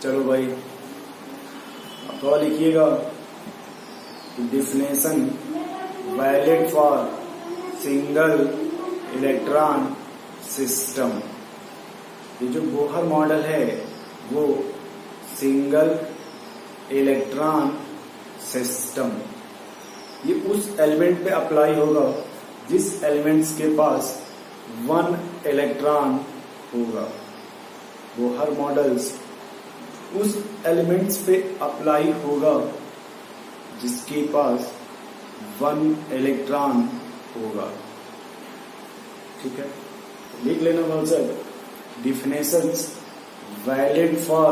चलो भाई अब थोड़ा लिखिएगा। Definition valid for single electron system. ये जो बोहर मॉडल है वो सिंगल इलेक्ट्रॉन सिस्टम, ये उस एलिमेंट पे अप्लाई होगा जिस एलिमेंट्स के पास 1 इलेक्ट्रॉन होगा। बोहर मॉडल्स उस एलिमेंट्स पे अप्लाई होगा जिसके पास 1 इलेक्ट्रॉन होगा। ठीक है, लिख लेना बहुत sir. Definitions valid for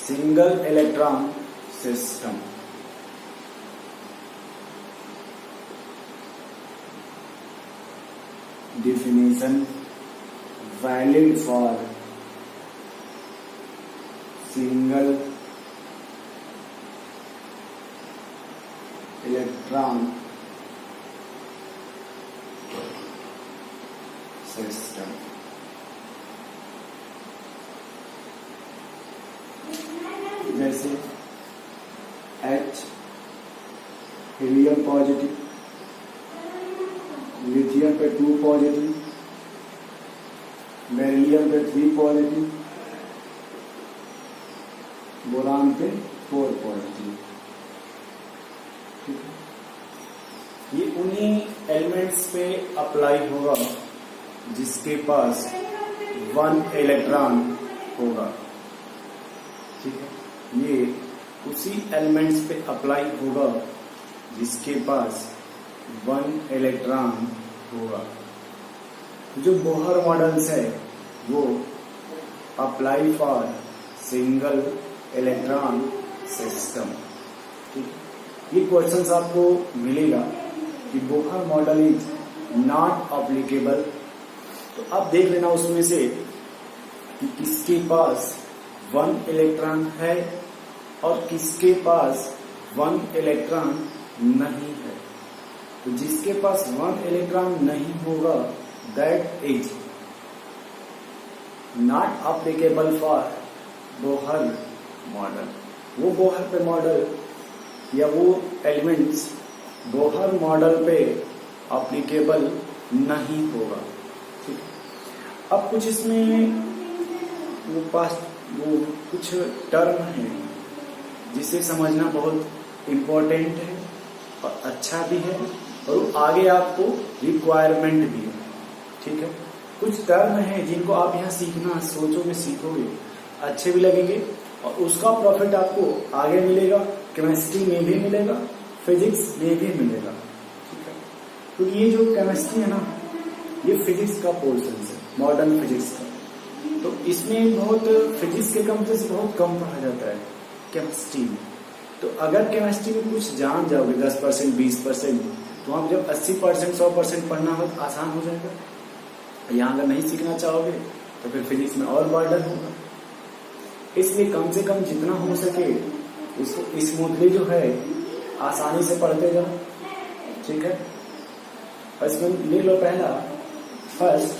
single electron system. Definition valid for single electron system। जैसे H हीलियम पॉजिटिव, लिथियम पे 2 पॉजिटिव, बेरिलियम पे 3 पॉजिटिव, बोरान पे 4 पॉजिटिव। ठीक है, ये उन्हीं एलिमेंट्स पे अप्लाई होगा जिसके पास 1 इलेक्ट्रॉन होगा। ठीक है, ये उसी एलिमेंट्स पे अप्लाई होगा जिसके पास 1 इलेक्ट्रॉन होगा। जो बोहर मॉडल्स है वो apply for single electron system. ठीक, ये क्वेश्चंस आपको मिलेगा कि Bohr model is not applicable. तो आप देख लेना उसमें से कि किसके पास 1 इलेक्ट्रॉन है और किसके पास 1 इलेक्ट्रॉन नहीं है। तो जिसके पास 1 इलेक्ट्रॉन नहीं होगा that is not applicable for Bohr model. वो बोहर पे मॉडल या वो एलिमेंट्स बोहर मॉडल पे अप्लीकेबल नहीं होगा। ठीक, अब कुछ इसमें वो कुछ टर्म है जिसे समझना बहुत इम्पोर्टेंट है और अच्छा भी है और आगे आपको रिक्वायरमेंट भी है। ठीक है, कुछ टर्म है जिनको आप यहाँ सीखना, सोचोगे, सीखोगे, अच्छे भी लगेंगे और उसका प्रॉफिट आपको आगे मिलेगा, केमिस्ट्री में भी मिलेगा, फिजिक्स में भी मिलेगा। ठीक है, तो ये जो केमिस्ट्री है ना, ये फिजिक्स का पोर्शन है, मॉडर्न फिजिक्स का। तो इसमें बहुत फिजिक्स के कंपेयर से बहुत कम पढ़ा जाता है केमिस्ट्री में। तो अगर केमिस्ट्री में कुछ जान जाओगे 10% 20%, तो आप जब 80% 100% पढ़ना हो तो आसान हो जाएगा। यहाँ अगर नहीं सीखना चाहोगे तो फिर फिजिक्स में और बर्डन होगा। इसलिए कम से कम जितना हो सके उसको स्मूथली जो है आसानी से पढ़ते जाओ। ठीक है, इसमें लिख लो पहला, first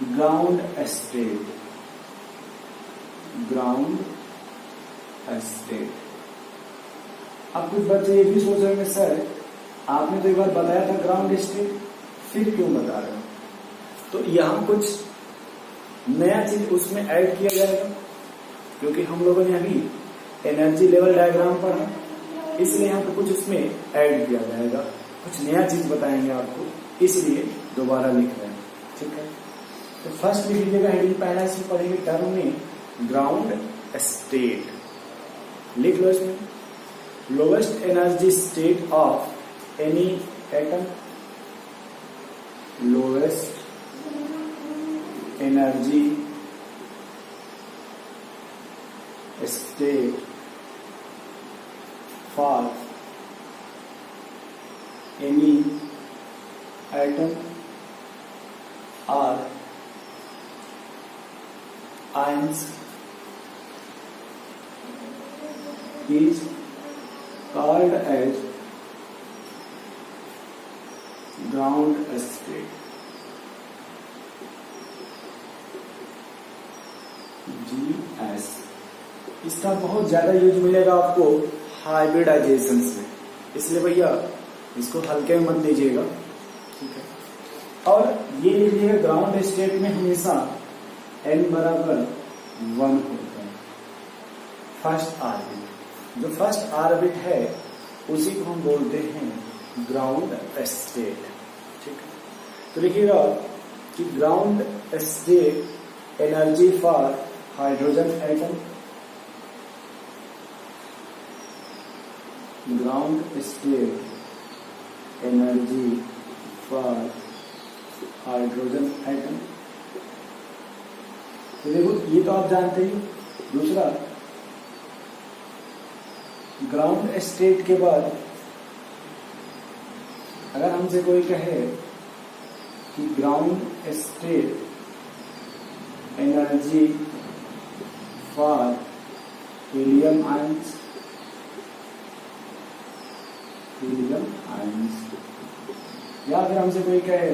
ground state. Ground state. अब कुछ बच्चे ये भी सोच रहे हैं सर आपने तो एक बार बताया था ग्राउंड स्टेट, फिर क्यों बता रहे हो? तो यहाँ कुछ नया चीज उसमें ऐड किया जाएगा क्योंकि हम लोगों ने अभी एनर्जी लेवल डायग्राम पढ़ा, इसलिए यहाँ पे कुछ उसमें ऐड किया जाएगा, कुछ नया चीज बताएंगे आपको, इसलिए दोबारा लिख रहे हैं। ठीक है, तो फर्स्ट लिख लीजिएगा हेडिंग, पहला इसमें पढ़ेंगे टर्म में ग्राउंड स्टेट। लिख लो इसमें lowest energy state of any atom. Lowest energy state for any atom are ions is called as ground state. GS इसका बहुत ज्यादा यूज मिलेगा आपको हाइब्रिडाइजेशन से, इसलिए भैया इसको हल्के में मत लीजिएगा, ठीक है। और ये लीजिएगा ग्राउंड स्टेट में हमेशा n बराबर 1 होता है फर्स्ट ऑर्बिट। जो फर्स्ट ऑर्बिट है उसी को हम बोलते हैं ग्राउंड स्टेट, ठीक है। तो लिखिएगा कि ground state energy for hydrogen atom, ground state energy for hydrogen atom. तो देखो ये तो आप जानते ही। दूसरा, ग्राउंड स्टेट के बाद अगर हमसे कोई कहे कि ground state energy for helium ions, या फिर हमसे कोई कहे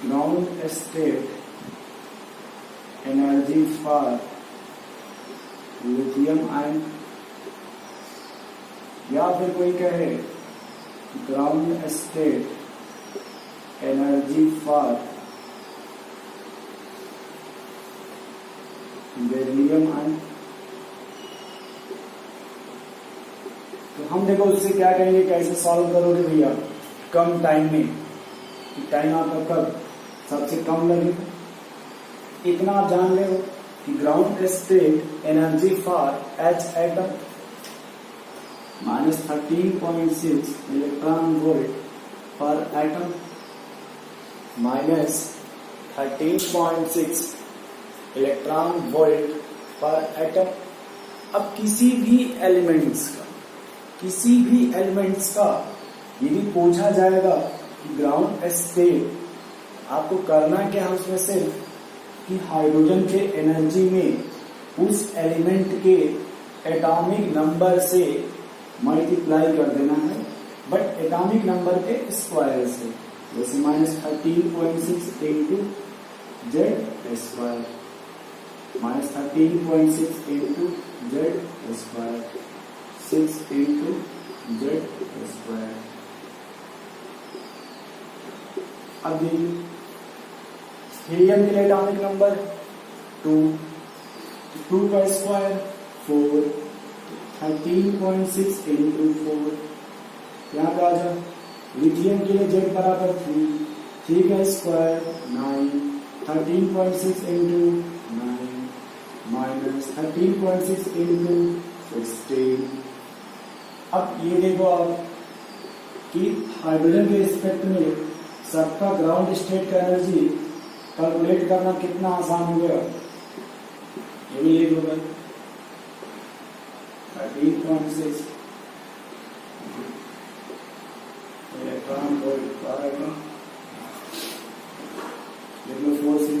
ground state energy for lithium ion, या फिर कोई कहे ground state energy for beryllium ion, तो हम देखो उससे क्या करेंगे, कैसे सॉल्व करोगे भैया कम टाइम में। टाइम आपका कब सबसे कम लगेगा, इतना आप जान ले कि ground state energy for H atom -13.6 electron volt पर एटम, -13.6 इलेक्ट्रॉन वोल्ट पर एटम। अब किसी भी एलिमेंट्स का यदि पूछा जाएगा कि ग्राउंड स्टेट, आपको करना क्या है उसमें सिर्फ कि हाइड्रोजन के एनर्जी में उस एलिमेंट के एटॉमिक नंबर से मल्टीप्लाई कर देना है, बट एटॉमिक नंबर के स्क्वायर से, जैसे -13.6 into Z square, -13.6 into Z square, 6 into Z square. अब देखिए हीलियम के लिए एटॉमिक नंबर 2 का स्क्वायर 4, 13.6 इंटू 4, यहाँ पे आ जाओ। लिथियम के लिए जेड बराबर 3 का स्क्वायर 9, 13.6 इंटू 9 माइनस 13.6 इंटू 16। अब ये देखो आप कि हाइड्रोजन के रिस्पेक्ट में सबका ग्राउंड स्टेट का एनर्जी कैलकुलेट करना कितना आसान हो गया। ये भी लिख लो 13.6 इलेक्ट्रॉन वोल्ट पर एटम, लिख लो 4 6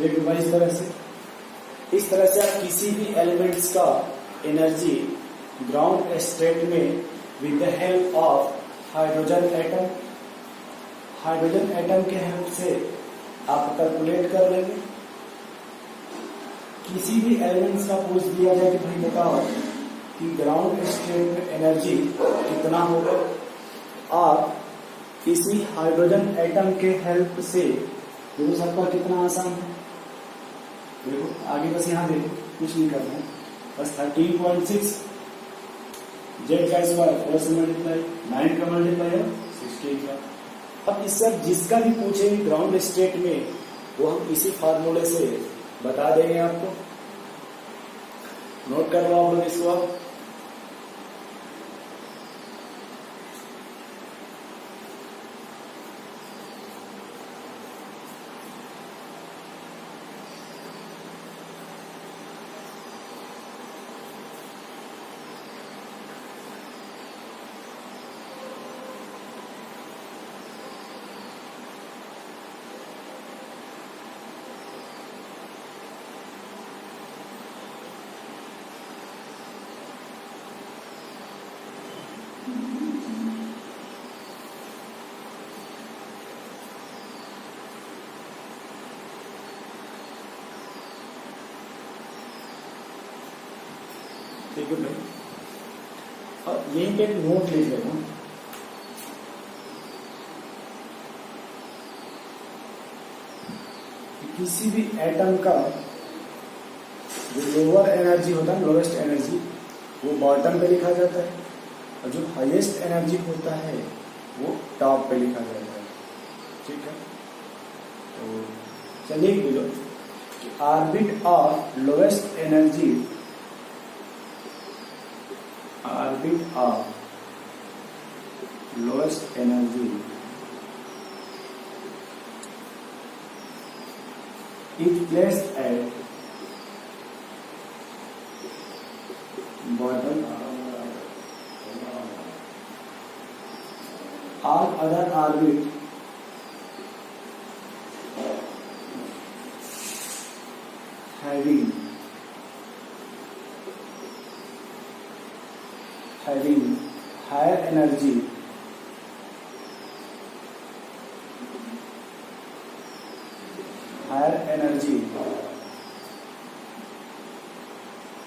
देखो भाई इस तरह से आप किसी भी एलिमेंट्स का एनर्जी ग्राउंड स्टेट में with the help of hydrogen atom के हेल्प से आप कैलकुलेट कर लेंगे। किसी भी एलिमेंट्स का पूछ दिया जाए कि भाई बताओ कि ग्राउंड स्टेट में एनर्जी कितना होगा, आप इसी हाइड्रोजन एटम के हेल्प से देखो सबका कितना आसान है। देखो आगे बस यहाँ देखो कुछ नहीं करना है, बस 13.6 जेड का स्क्वायर 4 से मल्टीप्लाई, 9 का मल्टीप्लाई है 16 का। अब इस सब जिसका भी पूछे ग्राउंड स्टेट में वो हम इसी फार्मूले से बता देंगे आपको। नोट कर लो आप लोग इसको। ठीक है भाई, अब यहीं पे एक नोट लिख लेना। किसी भी एटम का जो लोअर एनर्जी होता है, लोवेस्ट एनर्जी, वो बॉटम पे लिखा जाता है, और जो हाईएस्ट एनर्जी होता है वो टॉप पे लिखा जाता है। ठीक है, तो चलिए लिख लो कि orbit of lowest energy, orbit of lowest energy is placed at bottom. All other orbit having higher energy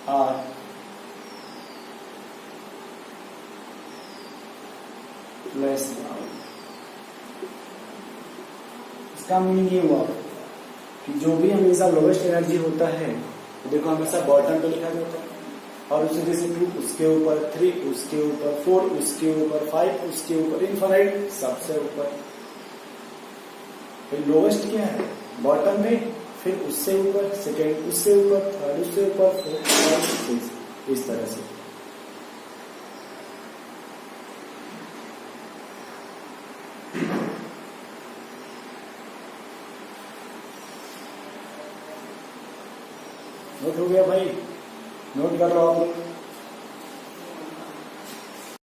are placed out. इसका मीनिंग ये हुआ कि जो भी हमेशा लोवेस्ट एनर्जी होता है तो देखो हमेशा बॉटम पे लिखा जाता है, और उससे जैसे 2 उसके ऊपर, 3 उसके ऊपर, 4 उसके ऊपर, 5 उसके ऊपर, इनफाइनाइट सबसे ऊपर। फिर लोवेस्ट क्या है? बॉटम में, फिर उससे ऊपर, सेकेंड उससे ऊपर, थर्ड उससे ऊपर, फोर्थ, इस तरह से। नोट हो गया भाई? नोट कर लो आप लोग।